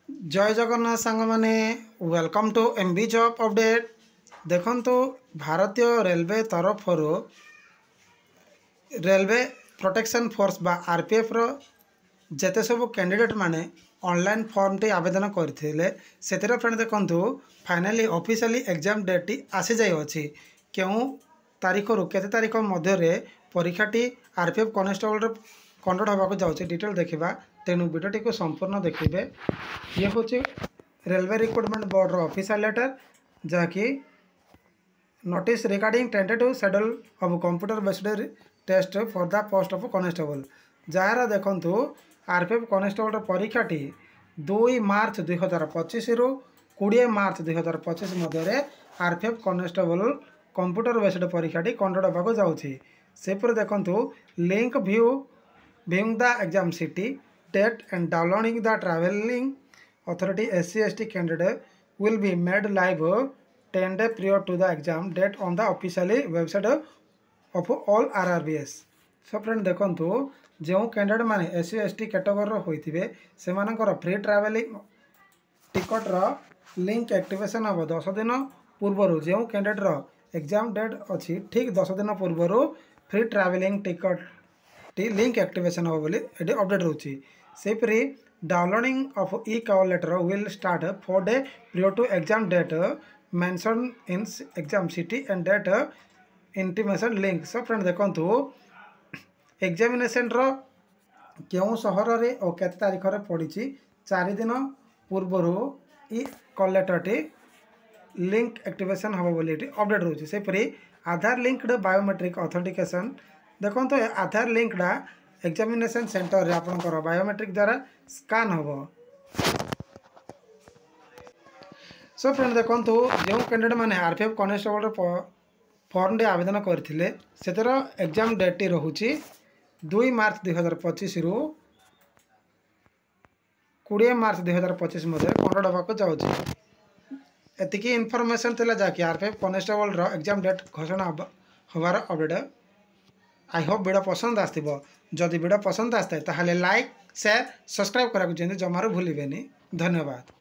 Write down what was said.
जय जगन्नाथ सांग माने welcome to MB job update. देखंतु भारतीय रेलवे तरफ रेलवे प्रोटेक्शन फोर्स बा आरपीएफ रो जेते सब कैंडिडेट माने ऑनलाइन फॉर्म टी आवेदन करथिले सेतिर फ्रेंड देखंतु फाइनली ऑफिशियली एग्जाम डेट टी आसी जाय अछि। केउ तारीख रु केते तारीख मध्य रे परीक्षा टी आरपीएफ कांस्टेबल रो कंडक्ट होबाको जाउछि डिटेल देखिबा। तेणु वीडियो को संपूर्ण देखिए। ये हूँ railway recruitment board official letter जहाँकि notice regarding tentative schedule of computer based test for the post of constable जार देखंतु आरपीएफ कांस्टेबल परीक्षा टी 2 मार्च 2025 रु 20 मार्च 2025 मध्य आरपीएफ कांस्टेबल कंप्यूटर बेस्ड परीक्षा टी कंडक्ट होबाको जाउछि। सेपर देखंतु link viewing the exam city date and downloading the traveling authority SC/ST candidate will be made live 10 days prior to the exam date on the officially website of all RRBS। So friend देखंतु जो candidate माने SC/ST category होइथिबे सेमानकर free travelling ticket रो link activation हम 10 दिन पूर्व जो कैंडिडेट रो एग्जाम डेट अच्छी ठीक 10 दिन पूर्व फ्री ट्रैवलिंग टिकट टी लिंक एक्टिवेशन हो बोली एडी अपडेट रोची। सेपरी downloading of e cover letter will start 4 days prior to exam date mention in exam city and date intimation link. सब फ्रेंड देखंतु एग्जामिनेशन रो केउ शहर रे और केते तारीख रे पड़ी 4 दिन पूर्व ई कॉल लेटर टी लिंक एक्टिवेशन हम बोली अपडेट रोची। सेपरी आधार लिंक्ड बायोमेट्रिक ऑथेंटिकेशन देखो तो आधार लिंकटा एग्जामिनेशन सेंटर रे आपनकर बायोमेट्रिक द्वारा स्कान हम। सो फ्रेंड देखो जो कैंडिडेट माने आरपीएफ कांस्टेबल फॉर्म रे आवेदन करथिले सेतर एग्जाम डेट टी रहुची 2 मार्च 2025 रु 20 मार्च 2025 मध्य कंडक्ट होबाको जाउची। एतिकी इन्फॉर्मेशन थिला जाकी आरपीएफ कांस्टेबल रो एग्जाम डेट घोषणा होबार अपडेट। आई होप वीडियो पसंद आसथिबो। जदि वीडियो पसंद आसता है ताहले लाइक शेयर सब्सक्राइब करा जमारू भूलिबेनी। धन्यवाद।